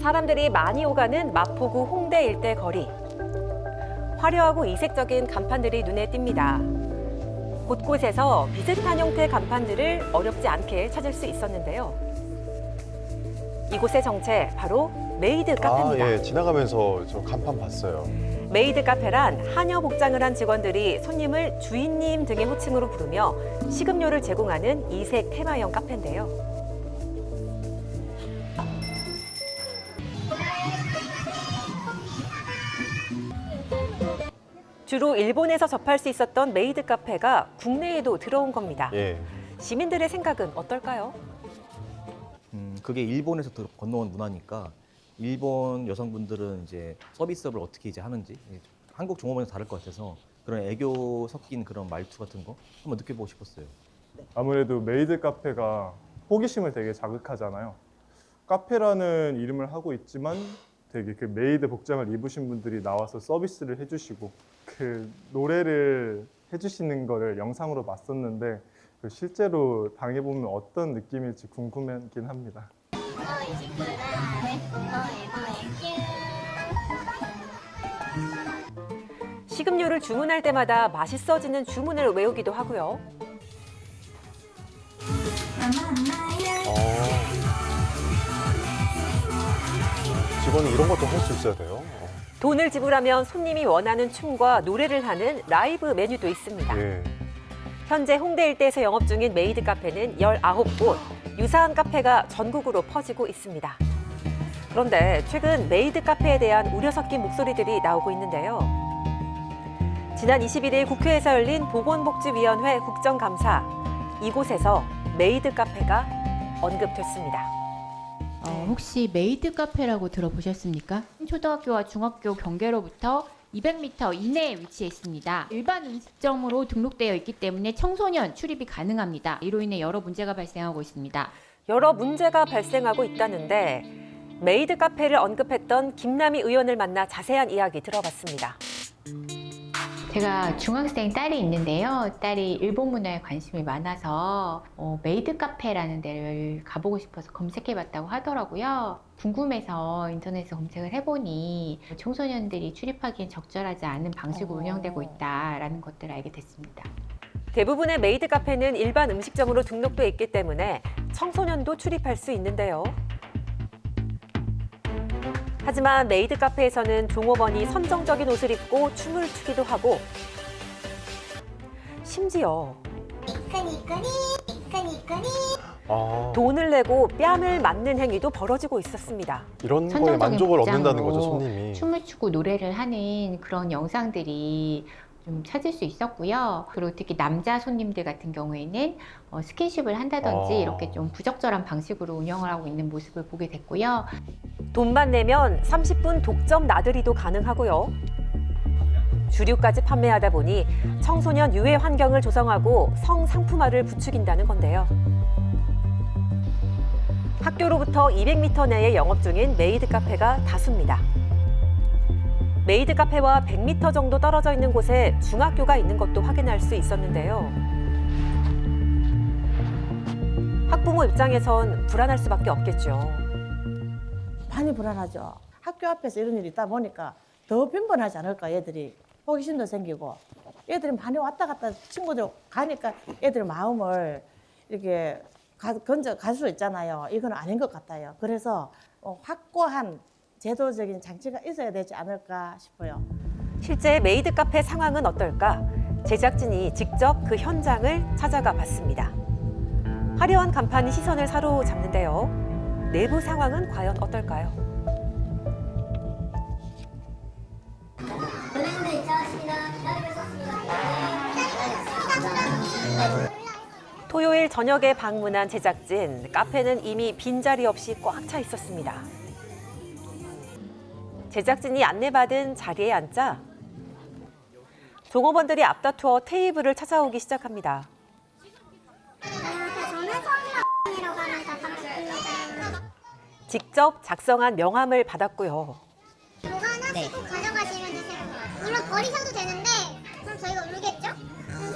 사람들이 많이 오가는 마포구 홍대 일대 거리. 화려하고 이색적인 간판들이 눈에 띕니다. 곳곳에서 비슷한 형태의 간판들을 어렵지 않게 찾을 수 있었는데요. 이곳의 정체, 바로 메이드 카페입니다. 예, 지나가면서 저 간판 봤어요. 메이드 카페란 하녀 복장을 한 직원들이 손님을 주인님 등의 호칭으로 부르며 식음료를 제공하는 이색 테마형 카페인데요. 주로 일본에서 접할 수 있었던 메이드 카페가 국내에도 들어온 겁니다. 예. 시민들의 생각은 어떨까요? 그게 일본에서 건너온 문화니까 일본 여성분들은 이제 서비스업을 어떻게 이제 하는지 한국 종업원에서 다를 것 같아서 그런 애교 섞인 그런 말투 같은 거 한번 느껴보고 싶었어요. 아무래도 메이드 카페가 호기심을 되게 자극하잖아요. 카페라는 이름을 하고 있지만 되게 그 메이드 복장을 입으신 분들이 나와서 서비스를 해주시고 그 노래를 해주시는 거를 영상으로 봤었는데 실제로 당해보면 어떤 느낌일지 궁금하긴 합니다. 식음료를 주문할 때마다 맛있어지는 주문을 외우기도 하고요. 직원은 이런 것도 할 수 있어야 돼요. 돈을 지불하면 손님이 원하는 춤과 노래를 하는 라이브 메뉴도 있습니다. 예. 현재 홍대 일대에서 영업 중인 메이드 카페는 19곳, 유사한 카페가 전국으로 퍼지고 있습니다. 그런데 최근 메이드 카페에 대한 우려 섞인 목소리들이 나오고 있는데요. 지난 21일 국회에서 열린 보건복지위원회 국정감사, 이곳에서 메이드 카페가 언급됐습니다. 혹시 메이드 카페라고 들어보셨습니까? 초등학교와 중학교 경계로부터 200m 이내에 위치해 있습니다. 일반 음식점으로 등록되어 있기 때문에 청소년 출입이 가능합니다. 이로 인해 여러 문제가 발생하고 있습니다. 여러 문제가 발생하고 있다는데 메이드 카페를 언급했던 김남희 의원을 만나 자세한 이야기 들어봤습니다. 제가 중학생 딸이 있는데요. 딸이 일본 문화에 관심이 많아서 메이드 카페라는 데를 가보고 싶어서 검색해봤다고 하더라고요. 궁금해서 인터넷에 검색을 해보니 청소년들이 출입하기엔 적절하지 않은 방식으로 운영되고 있다라는 것들을 알게 됐습니다. 대부분의 메이드 카페는 일반 음식점으로 등록돼 있기 때문에 청소년도 출입할 수 있는데요. 하지만 메이드 카페에서는 종업원이 선정적인 옷을 입고 춤을 추기도 하고 심지어 돈을 내고 뺨을 맞는 행위도 벌어지고 있었습니다. 이런 거에 선정적인 만족을 얻는다는 복장으로 거죠, 손님이. 춤을 추고 노래를 하는 그런 영상들이 좀 찾을 수 있었고요. 그리고 특히 남자 손님들 같은 경우에는 스킨십을 한다든지 이렇게 좀 부적절한 방식으로 운영을 하고 있는 모습을 보게 됐고요. 돈만 내면 30분 독점 나들이도 가능하고요. 주류까지 판매하다 보니 청소년 유해 환경을 조성하고 성상품화를 부추긴다는 건데요. 학교로부터 200m 내에 영업 중인 메이드 카페가 다수입니다. 메이드 카페와 100m 정도 떨어져 있는 곳에 중학교가 있는 것도 확인할 수 있었는데요. 학부모 입장에선 불안할 수밖에 없겠죠. 많이 불안하죠. 학교 앞에서 이런 일이 있다 보니까 더 빈번하지 않을까, 애들이. 호기심도 생기고. 애들이 많이 왔다 갔다 친구들 가니까 애들 마음을 이렇게 건져 갈 수 있잖아요. 이건 아닌 것 같아요. 그래서 확고한 제도적인 장치가 있어야 되지 않을까 싶어요. 실제 메이드 카페 상황은 어떨까? 제작진이 직접 그 현장을 찾아가 봤습니다. 화려한 간판이 시선을 사로잡는데요. 내부 상황은 과연 어떨까요? 토요일 저녁에 방문한 제작진, 카페는 이미 빈자리 없이 꽉 차 있었습니다. 제작진이 안내받은 자리에 앉자 종업원들이 앞다투어 테이블을 찾아오기 시작합니다. 직접 작성한 명함을 받았고요. 이거 하나씩 가져가시면 되세요. 물론 버리셔도 되는데 그럼 저희가 울겠죠?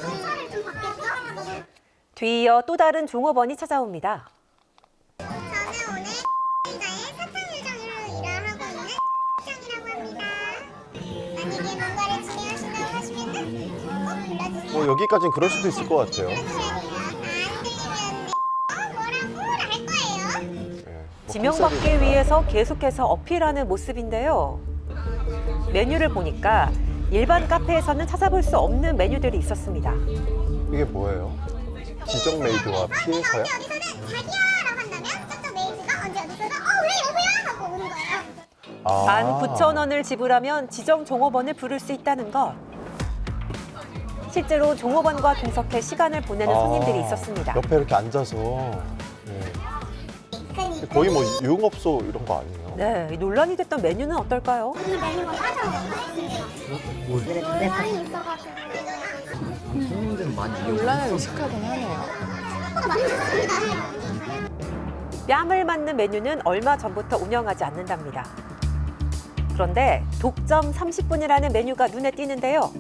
송사를 좀 받겠죠? 뒤이어 또 다른 종업원이 찾아옵니다. 저는 오늘 자의 사탕 요정으로 뭐 여기까지는 그럴 수도 있을 것 같아요. 뭐라고 할 거예요? 예, 뭐 지명받기 컨셉이니까. 위해서 계속해서 어필하는 모습인데요. 메뉴를 보니까 일반 카페에서는 찾아볼 수 없는 메뉴들이 있었습니다. 이게 뭐예요? 지정 메이드와 피해서야? 여기서는 자기야라고 한다면 저쪽 메이드가 언제 어디서는 원래 여보야 하고 오는 거예요. 19,000원을 지불하면 지정 종업원을 부를 수 있다는 것. 실제로 종업원과 동석해 시간을 보내는 손님들이 있었습니다. 옆에 이렇게 앉아서. 예. 거의 뭐 유흥업소 이런 거 아니에요? 네, 이 논란이 됐던 메뉴는 어떨까요? 이 메뉴가 논란이 있어가지고 손님들은 많이 논란을 의식하긴 하네요. 뺨을 맞는 메뉴는 얼마 전부터 운영하지 않는답니다. 그런데 독점 30분이라는 메뉴가 눈에 띄는데요.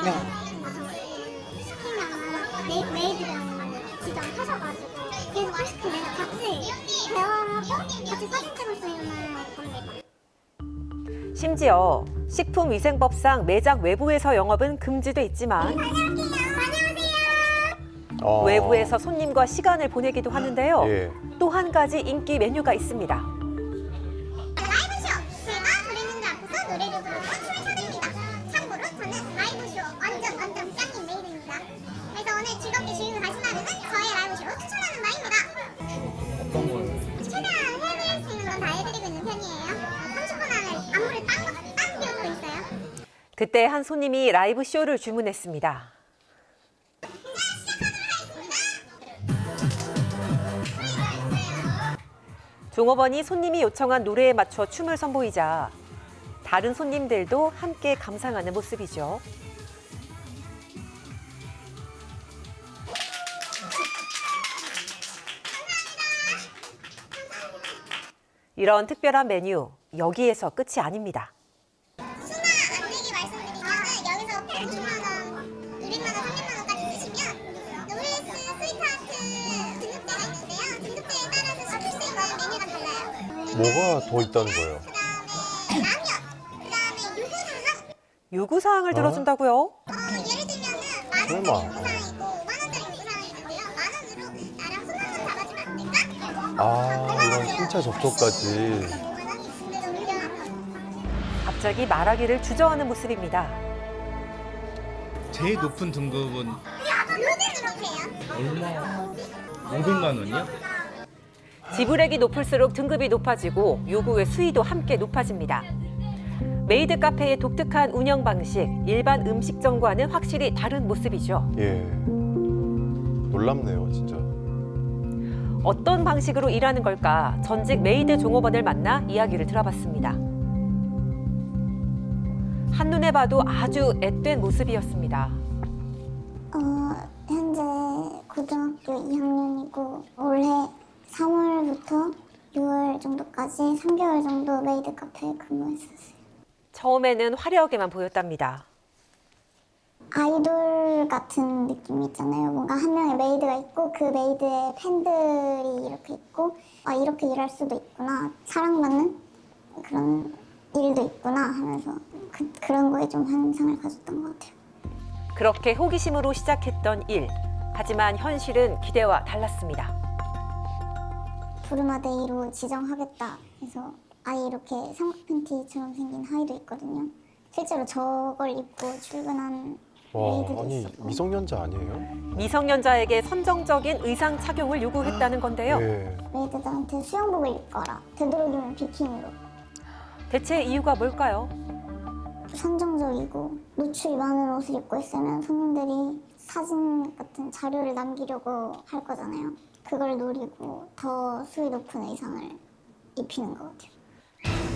네. 시키면 메이드랑 지정하셔가지고 계속 그 같이 대화하고 같이 사진 찍을 수 있는 겁니다. 심지어 식품위생법상 매장 외부에서 영업은 금지돼 있지만 외부에서 손님과 시간을 보내기도 하는데요. 예. 또 한 가지 인기 메뉴가 있습니다. 라이브쇼! 제가 브랜드 앞에서 노래를 부르고 춤을 춰드립니다. 참고로 저는 라이브쇼 완전 짱인 메이드입니다. 그래서 오늘 즐겁게 즐기고 가신다면 저의 라이브쇼로 추천하는 바입니다. 최대한 해볼 수 있는 건 다 해드리고 있는 편이에요. 30분 안에 안무를 땅 비워두고 있어요. 그때 한 손님이 라이브 쇼를 주문했습니다. 종업원이 손님이 요청한 노래에 맞춰 춤을 선보이자 다른 손님들도 함께 감상하는 모습이죠. 이런 특별한 메뉴, 여기에서 끝이 아닙니다. 수나 안 내기 말씀드리면은 여기서 150만 원, 200만 원, 300만 원까지 쓰시면 노블레스 스위트하트 등급제가 있는데요. 등급제에 따라서 시킬 수 있는 메뉴가 달라요. 뭐가 더 있다는 거예요? 그다음에 라면, 그다음에 유부상은 요구사항을 들어준다고요? 예를 들면은 설마. 5만원짜리 유부상이 있는데요. 10,000원으로 나랑 손만 잡아주면 안 될까? 이런 신체 접촉까지. 5만원 있으면 올려. 갑자기 말하기를 주저하는 모습입니다. 제일 높은 등급은 요즘 그렇게요. 얼마? 500만 원이요? 지불액이 높을수록 등급이 높아지고 요구의 수위도 함께 높아집니다. 메이드 카페의 독특한 운영 방식, 일반 음식점과는 확실히 다른 모습이죠. 예. 놀랍네요, 진짜. 어떤 방식으로 일하는 걸까? 전직 메이드 종업원을 만나 이야기를 들어봤습니다. 한눈에 봐도 아주 앳된 모습이었습니다. 현재 고등학교 2학년이고 올해 3월부터 6월 정도까지 3개월 정도 메이드 카페에 근무했었어요. 처음에는 화려하게만 보였답니다. 아이돌 같은 느낌이 있잖아요. 뭔가 한 명의 메이드가 있고 그 메이드의 팬들이 이렇게 있고 이렇게 일할 수도 있구나. 사랑받는 그런 일도 있구나 하면서 그런 거에 좀 환상을 가졌던 것 같아요. 그렇게 호기심으로 시작했던 일. 하지만 현실은 기대와 달랐습니다. 부르마데이로 지정하겠다 해서 아예 이렇게 삼각 팬티처럼 생긴 하의도 있거든요. 실제로 저걸 입고 출근한 와, 메이드도 아니 있었고. 미성년자 아니에요? 미성년자에게 선정적인 의상 착용을 요구했다는 건데요. 예. 메이드들한테 수영복을 입거라. 되도록이면 비키니로. 대체 이유가 뭘까요? 선정적이고 노출이 많은 옷을 입고 있으면 손님들이 사진 같은 자료를 남기려고 할 거잖아요. 그걸 노리고 더 수위 높은 의상을 입히는 것 같아요.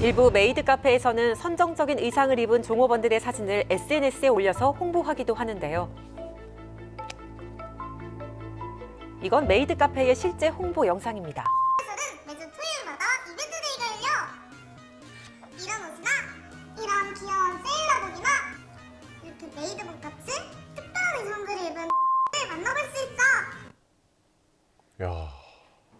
일부 메이드 카페에서는 선정적인 의상을 입은 종업원들의 사진을 SNS에 올려서 홍보하기도 하는데요. 이건 메이드 카페의 실제 홍보 영상입니다. 매주 토요일마다 이벤트데이가 열려! 이런 옷이나 이런 귀여운 세일러복이나 이렇게 메이드복 같이 특별한 의상들을 입은 을 만나볼 수 있어! 야,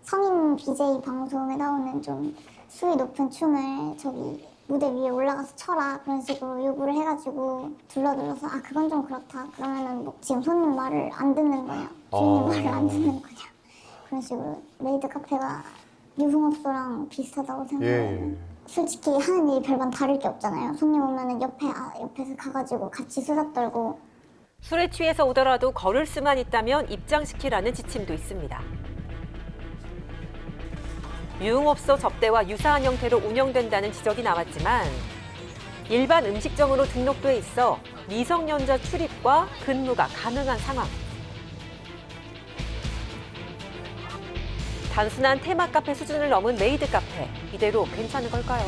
성인 BJ 방송에 나오는 좀 수위 높은 춤을 저기 무대 위에 올라가서 쳐라 그런 식으로 요구를 해가지고 둘러들어서 아 그건 좀 그렇다 그러면은 뭐 지금 손님 말을 안 듣는 거냐 주인님 말을 안 듣는 거냐 그런 식으로 메이드 카페가 유흥업소랑 비슷하다고 생각해요. 예. 솔직히 하는 일이 별반 다를 게 없잖아요. 손님 오면은 옆에서 가가지고 같이 수다 떨고 술에 취해서 오더라도 걸을 수만 있다면 입장시키라는 지침도 있습니다. 유흥업소 접대와 유사한 형태로 운영된다는 지적이 나왔지만 일반 음식점으로 등록돼 있어 미성년자 출입과 근무가 가능한 상황. 단순한 테마 카페 수준을 넘은 메이드 카페, 이대로 괜찮은 걸까요?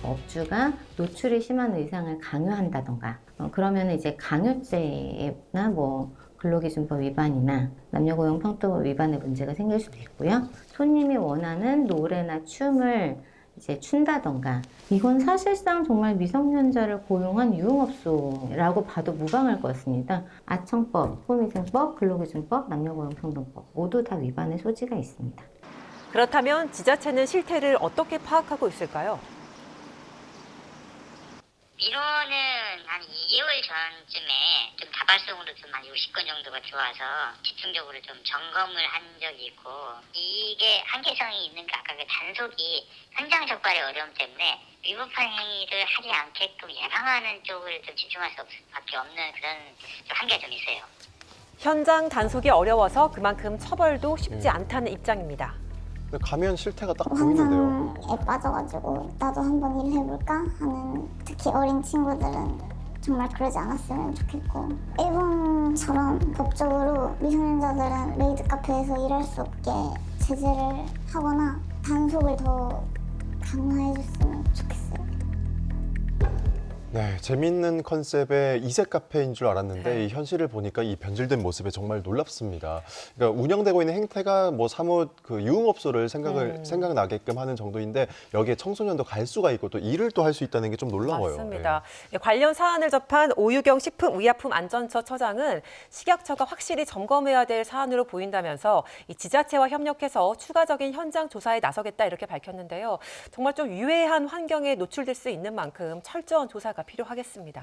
업주가 노출이 심한 의상을 강요한다던가 그러면 이제 강요죄나 뭐 근로기준법 위반이나 남녀고용평등법 위반의 문제가 생길 수도 있고요. 손님이 원하는 노래나 춤을 이제 춘다던가 이건 사실상 정말 미성년자를 고용한 유흥업소라고 봐도 무방할 것 같습니다. 아청법, 소미생법, 근로기준법, 남녀고용평등법 모두 다 위반의 소지가 있습니다. 그렇다면 지자체는 실태를 어떻게 파악하고 있을까요? 민원은 한 2개월 전쯤에 좀 다발성으로 좀 한 60건 정도가 들어와서 집중적으로 좀 점검을 한 적이 있고 이게 한계성이 있는 게 아까 그 단속이 현장 적발의 어려움 때문에 위법한 행위를 하지 않게끔 예방하는 쪽을 좀 집중할 수밖에 없는 그런 좀 한계가 좀 있어요. 현장 단속이 어려워서 그만큼 처벌도 쉽지 않다는 입장입니다. 근데 가면 실태가 딱 보이는데요. 환상에 빠져가지고 나도 한번 일해볼까 하는 특히 어린 친구들은 정말 그러지 않았으면 좋겠고 일본처럼 법적으로 미성년자들은 메이드 카페에서 일할 수 없게 제재를 하거나 단속을 더 강화해줬으면 좋겠어요. 네, 재밌는 컨셉의 이색 카페인 줄 알았는데 이 현실을 보니까 이 변질된 모습에 정말 놀랍습니다. 그러니까 운영되고 있는 행태가 뭐 사뭇 그 유흥업소를 생각나게끔 하는 정도인데 여기에 청소년도 갈 수가 있고 또 일을 또 할 수 있다는 게 좀 놀라워요. 맞습니다. 관련 사안을 접한 오유경 식품의약품안전처 처장은 식약처가 확실히 점검해야 될 사안으로 보인다면서 이 지자체와 협력해서 추가적인 현장 조사에 나서겠다 이렇게 밝혔는데요. 정말 좀 유해한 환경에 노출될 수 있는 만큼 철저한 조사가 필요하겠습니다.